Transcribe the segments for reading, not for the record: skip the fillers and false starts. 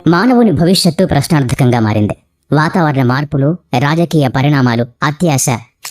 మానవుని భవిష్యత్తు ప్రశ్నార్థకంగా మారింది. వాతావరణ మార్పులు, రాజకీయ పరిణామాలు, అత్యాశ,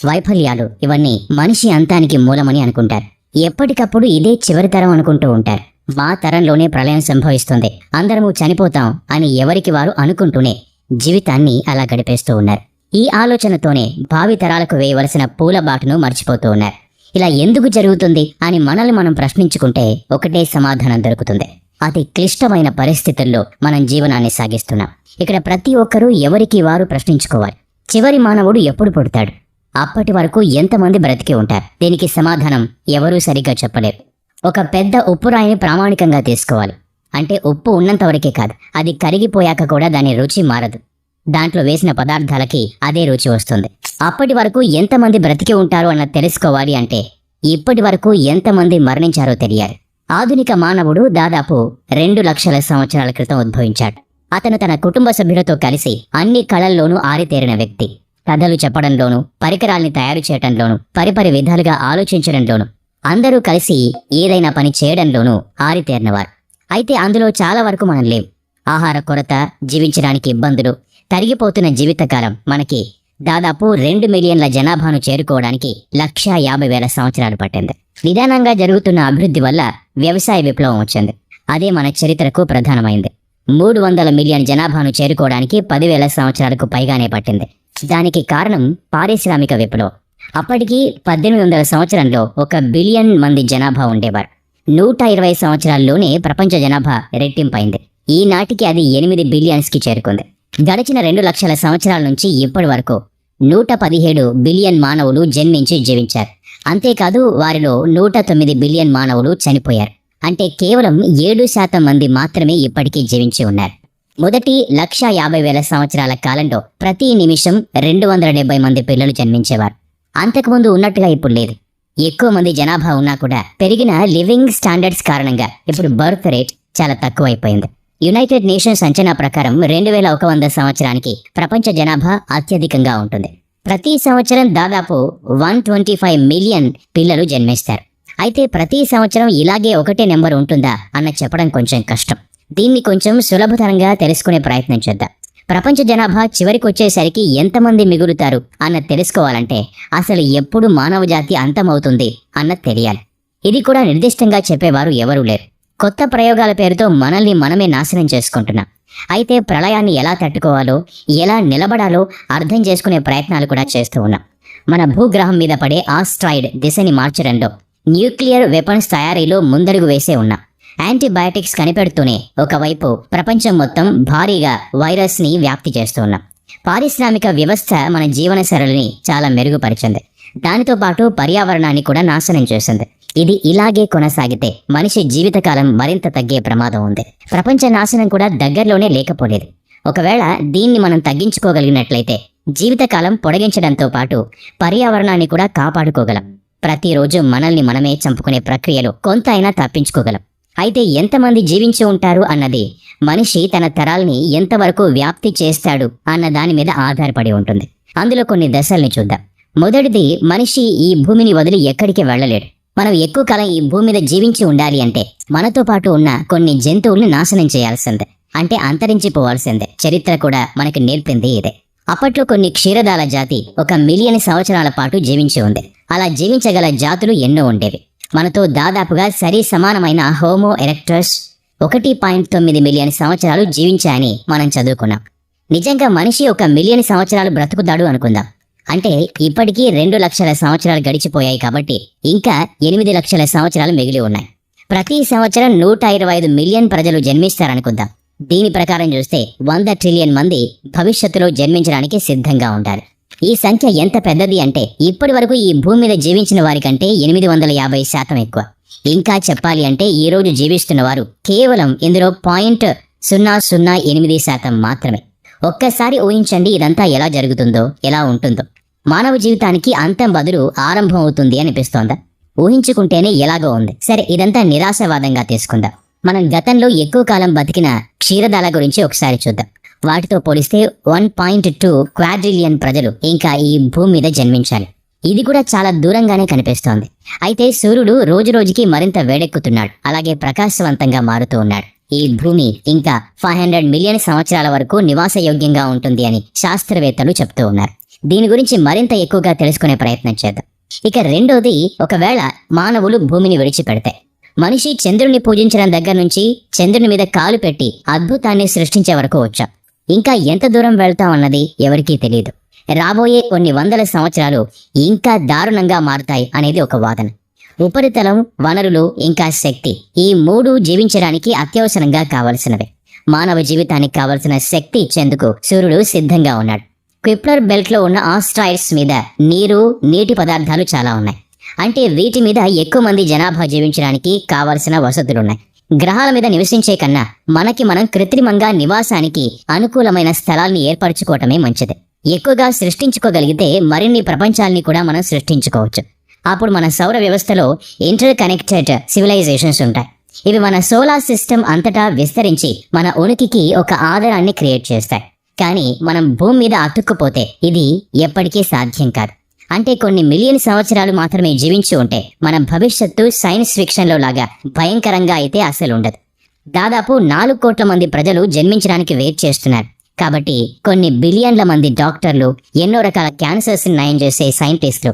వైఫల్యాలు ఇవన్నీ మనిషి అంతానికి మూలమని అనుకుంటారు. ఎప్పటికప్పుడు ఇదే చివరి తరం అనుకుంటూ ఉంటారు. మా తరంలోనే ప్రళయం సంభవిస్తుంది, అందరము చనిపోతాం అని ఎవరికి వారు అనుకుంటూనే జీవితాన్ని అలా గడిపేస్తూ ఉన్నారు. ఈ ఆలోచనతోనే భావి తరాలకు వేయవలసిన పూల బాటను మర్చిపోతూ ఉన్నారు. ఇలా ఎందుకు జరుగుతుంది అని మనల్ని మనం ప్రశ్నించుకుంటే ఒకటే సమాధానం దొరుకుతుంది. అతి క్లిష్టమైన పరిస్థితుల్లో మనం జీవనాన్ని సాగిస్తున్నాం. ఇక్కడ ప్రతి ఒక్కరూ ఎవరికి వారు ప్రశ్నించుకోవాలి. చివరి మానవుడు ఎప్పుడు పుడతాడు? అప్పటి వరకు ఎంతమంది బ్రతికి ఉంటారు? దీనికి సమాధానం ఎవరూ సరిగ్గా చెప్పలేరు. ఒక పెద్ద ఉప్పు రాయిని ప్రామాణికంగా తీసుకోవాలి. అంటే ఉప్పు ఉన్నంత వరకే కాదు, అది కరిగిపోయాక కూడా దాని రుచి మారదు. దాంట్లో వేసిన పదార్థాలకి అదే రుచి వస్తుంది. అప్పటి వరకు ఎంతమంది బ్రతికి ఉంటారు అన్నది తెలుసుకోవాలి అంటే ఇప్పటి వరకు ఎంతమంది మరణించారో తెలియాలి. ఆధునిక మానవుడు దాదాపు 2 లక్షల సంవత్సరాల క్రితం ఉద్భవించాడు. అతను తన కుటుంబ సభ్యులతో కలిసి అన్ని కళల్లోనూ ఆరితేరిన వ్యక్తి. కథలు చెప్పడంలోనూ, పరికరాల్ని తయారు చేయడంలోనూ, పరిపరి విధాలుగా ఆలోచించడంలోనూ, అందరూ కలిసి ఏదైనా పని చేయడంలోనూ ఆరితేరినవారు. అయితే అందులో చాలా వరకు మనం లేవు. ఆహార కొరత, జీవించడానికి ఇబ్బందులు, తరిగిపోతున్న జీవితకాలం మనకి దాదాపు 2 మిలియన్ల జనాభాను చేరుకోవడానికి 1,50,000 సంవత్సరాలు పట్టింది. నిదానంగా జరుగుతున్న అభివృద్ధి వల్ల వ్యవసాయ విప్లవం వచ్చింది. అదే మన చరిత్రకు ప్రధానమైంది. 300 మిలియన్ జనాభాను చేరుకోవడానికి 10,000 సంవత్సరాలకు పైగానే పట్టింది. దానికి కారణం పారిశ్రామిక విప్లవం. అప్పటికి 1800 సంవత్సరంలో 1 బిలియన్ మంది జనాభా ఉండేవారు. 120 సంవత్సరాల్లోనే ప్రపంచ జనాభా రెట్టింపైంది. ఈనాటికి అది 8 బిలియన్స్కి చేరుకుంది. గడిచిన 2 లక్షల సంవత్సరాల నుంచి ఇప్పటి వరకు 117 బిలియన్ మానవులు జన్మించి జీవించారు. అంతేకాదు వారిలో 109 బిలియన్ మానవులు చనిపోయారు. అంటే కేవలం 7% మంది మాత్రమే ఇప్పటికీ జీవించి ఉన్నారు. మొదటి 1,50,000 సంవత్సరాల కాలంలో ప్రతి నిమిషం 270 మంది పిల్లలు జన్మించేవారు. అంతకుముందు ఉన్నట్టుగా ఇప్పుడు లేదు. ఎక్కువ మంది జనాభా ఉన్నా కూడా పెరిగిన లివింగ్ స్టాండర్డ్స్ కారణంగా ఇప్పుడు బర్త్ రేట్ చాలా తక్కువైపోయింది. యునైటెడ్ నేషన్స్ అంచనా ప్రకారం 2100 సంవత్సరానికి ప్రపంచ జనాభా అత్యధికంగా ఉంటుంది. ప్రతి సంవత్సరం దాదాపు 125 మిలియన్ పిల్లలు జన్మిస్తారు. అయితే ప్రతి సంవత్సరం ఇలాగే ఒకటే నెంబర్ ఉంటుందా అన్న చెప్పడం కొంచెం కష్టం. దీన్ని కొంచెం సులభతరంగా తెలుసుకునే ప్రయత్నం చేద్దాం. ప్రపంచ జనాభా చివరికి వచ్చేసరికి ఎంతమంది మిగులుతారు అన్నది తెలుసుకోవాలంటే అసలు ఎప్పుడు మానవ జాతి అంతమవుతుంది అన్నది తెలియాలి. ఇది కూడా నిర్దిష్టంగా చెప్పేవారు ఎవరూ లేరు. కొత్త ప్రయోగాల పేరుతో మనల్ని మనమే నాశనం చేసుకుంటున్నాం. అయితే ప్రళయాన్ని ఎలా తట్టుకోవాలో, ఎలా నిలబడాలో అర్థం చేసుకునే ప్రయత్నాలు కూడా చేస్తూ ఉన్నాం. మన భూగ్రహం మీద పడే ఆస్ట్రాయిడ్ దిశని మార్చడంలో, న్యూక్లియర్ వెపన్స్ తయారీలో ముందడుగు వేసే ఉన్నాం. యాంటీబయాటిక్స్ కనిపెడుతూనే ఒకవైపు ప్రపంచం మొత్తం భారీగా వైరస్ని వ్యాప్తి చేస్తూ ఉన్నాం. పారిశ్రామిక వ్యవస్థ మన జీవన సరళిని చాలా మెరుగుపరిచింది. దానితో పాటు పర్యావరణాన్ని కూడా నాశనం చేసింది. ఇది ఇలాగే కొనసాగితే మనిషి జీవితకాలం మరింత తగ్గే ప్రమాదం ఉంది. ప్రపంచ నాశనం కూడా దగ్గరలోనే లేకపోలేదు. ఒకవేళ దీన్ని మనం తగ్గించుకోగలిగినట్లయితే జీవితకాలం పొడిగించడంతో పాటు పర్యావరణాన్ని కూడా కాపాడుకోగలం. ప్రతిరోజు మనల్ని మనమే చంపుకునే ప్రక్రియలో కొంత అయినా తప్పించుకోగలం. అయితే ఎంతమంది జీవించి ఉంటారు అన్నది మనిషి తన తరాల్ని ఎంతవరకు వ్యాప్తి చేస్తాడు అన్న దాని మీద ఆధారపడి ఉంటుంది. అందులో కొన్ని దశల్ని చూద్దాం. మొదటిది, మనిషి ఈ భూమిని వదిలి ఎక్కడికి వెళ్ళలేడు. మనం ఎక్కువ కాలం ఈ భూమి మీద జీవించి ఉండాలి అంటే మనతో పాటు ఉన్న కొన్ని జంతువుల్ని నాశనం చేయాల్సిందే, అంటే అంతరించిపోవాల్సిందే. చరిత్ర కూడా మనకి నేర్పింది ఇదే. అప్పట్లో కొన్ని క్షీరదాల జాతి 1 మిలియన్ సంవత్సరాల పాటు జీవించి ఉంది. అలా జీవించగల జాతులు ఎన్నో ఉండేవి. మనతో దాదాపుగా సరి సమానమైన హోమో ఎరెక్టస్ 1.9 మిలియన్ సంవత్సరాలు జీవించాయని మనం చదువుకున్నాం. నిజంగా మనిషి 1 మిలియన్ సంవత్సరాలు బ్రతుకుతాడు అనుకుందాం. అంటే ఇప్పటికీ 2 లక్షల సంవత్సరాలు గడిచిపోయాయి కాబట్టి ఇంకా 8 లక్షల సంవత్సరాలు మిగిలి ఉన్నాయి. ప్రతి సంవత్సరం 125 మిలియన్ ప్రజలు జన్మిస్తారనుకుందాం. దీని ప్రకారం చూస్తే 100 ట్రిలియన్ మంది భవిష్యత్తులో జన్మించడానికి సిద్ధంగా ఉంటారు. ఈ సంఖ్య ఎంత పెద్దది అంటే ఇప్పటి వరకు ఈ భూమి మీద జీవించిన వారికంటే 850% ఎక్కువ. ఇంకా చెప్పాలి అంటే ఈ రోజు జీవిస్తున్న వారు కేవలం ఇందులో 0.008% మాత్రమే. ఒక్కసారి ఊహించండి ఇదంతా ఎలా జరుగుతుందో, ఎలా ఉంటుందో. మానవ జీవితానికి అంతం బదులు ఆరంభం అవుతుంది అనిపిస్తోందా? ఊహించుకుంటేనే ఎలాగో ఉంది. సరే, ఇదంతా నిరాశవాదంగా తీసుకుందాం. మనం గతంలో ఎక్కువ కాలం బతికిన క్షీరదాల గురించి ఒకసారి చూద్దాం. వాటితో పోలిస్తే 1.2 క్వాడ్రిలియన్ ప్రజలు ఇంకా ఈ భూమి మీద జన్మించాలి. ఇది కూడా చాలా దూరంగానే కనిపిస్తోంది. అయితే సూర్యుడు రోజు రోజుకి మరింత వేడెక్కుతున్నాడు, అలాగే ప్రకాశవంతంగా మారుతూ ఉన్నాడు. ఈ భూమి ఇంకా 500 మిలియన్ సంవత్సరాల వరకు నివాసయోగ్యంగా ఉంటుంది అని శాస్త్రవేత్తలు చెప్తూ ఉన్నారు. దీని గురించి మరింత ఎక్కువగా తెలుసుకునే ప్రయత్నం చేద్దాం. ఇక రెండోది, ఒకవేళ మానవులు భూమిని విడిచిపెడితే మనిషి చంద్రుని పూజించడం దగ్గర నుంచి చంద్రుని మీద కాలు పెట్టి అద్భుతాన్ని సృష్టించే వరకు వచ్చాం. ఇంకా ఎంత దూరం వెళ్తాం అన్నది ఎవరికీ తెలియదు. రాబోయే కొన్ని వందల సంవత్సరాలు ఇంకా దారుణంగా మారుతాయి అనేది ఒక వాదన. ఉపరితలం, వనరులు, ఇంకా శక్తి, ఈ మూడు జీవించడానికి అత్యవసరంగా కావలసినవే. మానవ జీవితానికి కావలసిన శక్తి ఇచ్చేందుకు సూర్యుడు సిద్ధంగా ఉన్నాడు. క్విప్లర్ బెల్ట్ లో ఉన్న ఆస్ట్రాయిడ్స్ మీద నీరు, నీటి పదార్థాలు చాలా ఉన్నాయి. అంటే వీటి మీద ఎక్కువ మంది జనాభా జీవించడానికి కావలసిన వసతులున్నాయి. గ్రహాల మీద నివసించే కన్నా మనకి మనం కృత్రిమంగా నివాసానికి అనుకూలమైన స్థలాల్ని ఏర్పరచుకోవటమే మంచిది. ఎక్కువగా సృష్టించుకోగలిగితే మరిన్ని ప్రపంచాల్ని కూడా మనం సృష్టించుకోవచ్చు. అప్పుడు మన సౌర వ్యవస్థలో ఇంటర్ కనెక్టెడ్ సివిలైజేషన్స్ ఉంటాయి. ఇవి మన సోలార్ సిస్టమ్ అంతటా విస్తరించి మన ఉనికికి ఒక ఆధారాన్ని క్రియేట్ చేస్తాయి. కానీ మనం భూమి మీద అతుక్కుపోతే ఇది ఎప్పటికీ సాధ్యం కాదు. అంటే కొన్ని మిలియన్ సంవత్సరాలు మాత్రమే జీవించి ఉంటే మన భవిష్యత్తు సైన్స్ ఫిక్షన్లో లాగా భయంకరంగా అయితే అసలు ఉండదు. దాదాపు 4 కోట్ల మంది ప్రజలు జన్మించడానికి వెయిట్ చేస్తున్నారు. కాబట్టి కొన్ని బిలియన్ల మంది డాక్టర్లు, ఎన్నో రకాల క్యాన్సర్స్ని నయం చేసే సైంటిస్టులు,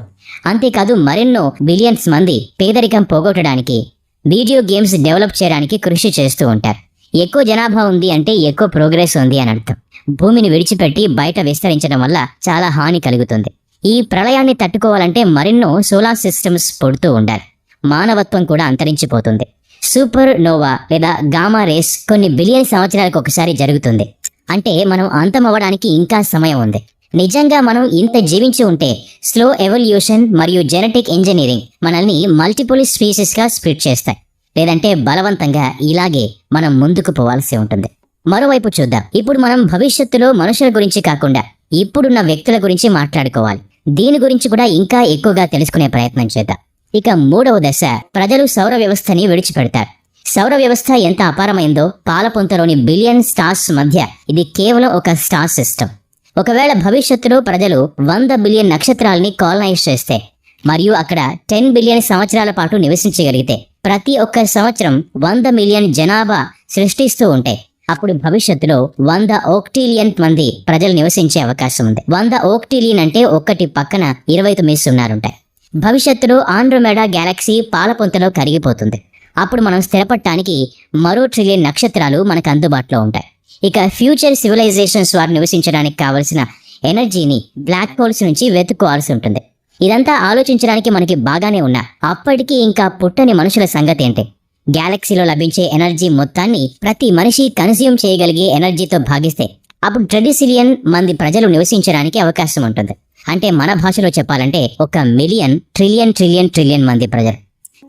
అంతేకాదు మరెన్నో బిలియన్స్ మంది పేదరికం పోగొట్టడానికి, వీడియో గేమ్స్ డెవలప్ చేయడానికి కృషి చేస్తూ ఉంటారు. ఎక్కువ జనాభా ఉంది అంటే ఎక్కువ ప్రోగ్రెస్ ఉంది అని అర్థం. భూమిని విడిచిపెట్టి బయట విస్తరించడం వల్ల చాలా హాని కలుగుతుంది. ఈ ప్రళయాన్ని తట్టుకోవాలంటే మరెన్నో సోలార్ సిస్టమ్స్ పుడుతూ ఉండాలి. మానవత్వం కూడా అంతరించిపోతుంది. సూపర్ నోవా లేదా గామా రేస్ కొన్ని బిలియన్ సంవత్సరాలకు ఒకసారి జరుగుతుంది. అంటే మనం అంతమవ్వడానికి ఇంకా సమయం ఉంది. నిజంగా మనం ఇంత జీవించి ఉంటే స్లో ఎవల్యూషన్ మరియు జెనెటిక్ ఇంజనీరింగ్ మనల్ని మల్టిపుల్ స్పీసీస్గా స్ప్లిట్ చేస్తాయి. లేదంటే బలవంతంగా ఇలాగే మనం ముందుకు పోవాల్సి ఉంటుంది. మరోవైపు చూద్దాం. ఇప్పుడు మనం భవిష్యత్తులో మనుషుల గురించి కాకుండా ఇప్పుడున్న వ్యక్తుల గురించి మాట్లాడుకోవాలి. దీని గురించి కూడా ఇంకా ఎక్కువగా తెలుసుకునే ప్రయత్నం చేద్దాం. ఇక మూడవ దశ, ప్రజలు సౌర వ్యవస్థని విడిచిపెడతారు. సౌర వ్యవస్థ ఎంత అపారమైందో పాలపుంతలోని బిలియన్ స్టార్స్ మధ్య ఇది కేవలం ఒక స్టార్ సిస్టమ్. ఒకవేళ భవిష్యత్తులో ప్రజలు 100 బిలియన్ నక్షత్రాలని కాలనైజ్ చేస్తే మరియు అక్కడ 10 బిలియన్ సంవత్సరాల పాటు నివసించగలిగితే ప్రతి ఒక్క సంవత్సరం 100 మిలియన్ జనాభా సృష్టిస్తూ ఉంటే అప్పుడు భవిష్యత్తులో 100 ఓక్టీలియన్ మంది ప్రజలు నివసించే అవకాశం ఉంది. 100 ఓక్టీలియన్ అంటే ఒక్కటి పక్కన 29 సున్నాలుంటాయి. భవిష్యత్తులో ఆండ్రోమెడా గ్యాలక్సీ పాలపుంతలో కరిగిపోతుంది. అప్పుడు మనం స్థిరపడటానికి మరో ట్రిలియన్ నక్షత్రాలు మనకు అందుబాటులో ఉంటాయి. ఇక ఫ్యూచర్ సివిలైజేషన్స్ వారు నివసించడానికి కావలసిన ఎనర్జీని బ్లాక్ హోల్స్ నుంచి వెతుక్కోవాల్సి ఉంటుంది. ఇదంతా ఆలోచించడానికి మనకి బాగానే ఉన్నా అప్పటికీ ఇంకా పుట్టని మనుషుల సంగతి ఏంటి? గ్యాలక్సీలో లభించే ఎనర్జీ మొత్తాన్ని ప్రతి మనిషి కన్స్యూమ్ చేయగలిగే ఎనర్జీతో భాగిస్తే అప్పుడు ట్రెడిసిలియన్ మంది ప్రజలు నివసించడానికి అవకాశం ఉంటుంది. అంటే మన భాషలో చెప్పాలంటే 1 మిలియన్ ట్రిలియన్ ట్రిలియన్ ట్రిలియన్ మంది ప్రజలు.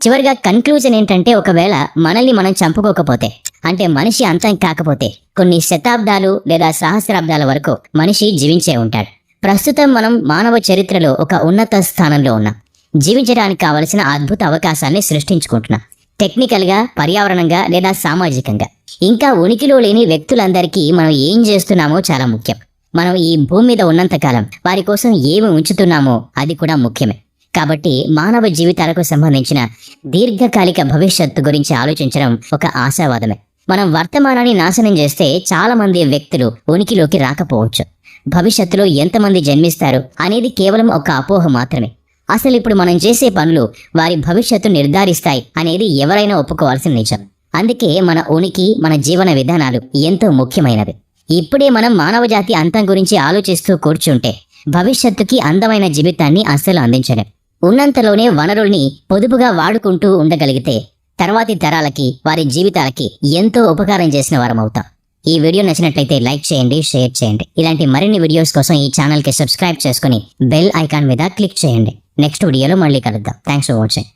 చివరిగా కన్క్లూజన్ ఏంటంటే, ఒకవేళ మనల్ని మనం చంపుకోకపోతే, అంటే మనిషి అంతం కాకపోతే కొన్ని శతాబ్దాలు లేదా సహస్రాబ్దాల వరకు మనిషి జీవించే ఉంటాడు. ప్రస్తుతం మనం మానవ చరిత్రలో ఒక ఉన్నత స్థానంలో ఉన్నాం. జీవించడానికి కావలసిన అద్భుత అవకాశాన్ని సృష్టించుకుంటున్నాం. టెక్నికల్గా, పర్యావరణంగా లేదా సామాజికంగా. ఇంకా ఉనికిలో లేని వ్యక్తులందరికీ మనం ఏం చేస్తున్నామో చాలా ముఖ్యం. మనం ఈ భూమి మీద ఉన్నంతకాలం వారి కోసం ఏమి ఉంచుతున్నామో అది కూడా ముఖ్యమే. కాబట్టి మానవ జీవితాలకు సంబంధించిన దీర్ఘకాలిక భవిష్యత్తు గురించి ఆలోచించడం ఒక ఆశావాదమే. మనం వర్తమానాన్ని నాశనం చేస్తే చాలా మంది వ్యక్తులు ఉనికిలోకి రాకపోవచ్చు. భవిష్యత్తులో ఎంతమంది జన్మిస్తారు అనేది కేవలం ఒక అపోహ మాత్రమే. అసలు ఇప్పుడు మనం చేసే పనులు వారి భవిష్యత్తు నిర్ధారిస్తాయి అనేది ఎవరైనా ఒప్పుకోవాల్సిన నిజం. అందుకే మన ఉనికి, మన జీవన విధానాలు ఎంతో ముఖ్యమైనవి. ఇప్పుడే మనం మానవజాతి అంతం గురించి ఆలోచిస్తూ కూర్చుంటే భవిష్యత్తుకి అందమైన జీవితాన్ని అస్సలు అందించలేం. ఉన్నంతలోనే వనరుల్ని పొదుపుగా వాడుకుంటూ ఉండగలిగితే తర్వాతి తరాలకి, వారి జీవితాలకి ఎంతో ఉపకారం చేసిన వారం అవుతాం. ఈ వీడియో నచ్చినట్లయితే లైక్ చేయండి, షేర్ చేయండి. ఇలాంటి మరిన్ని వీడియోస్ కోసం ఈ ఛానల్కి సబ్స్క్రైబ్ చేసుకుని బెల్ ఐకాన్ మీద క్లిక్ చేయండి. నెక్స్ట్ వీడియోలో మళ్ళీ కలుద్దాం. Thanks for watching.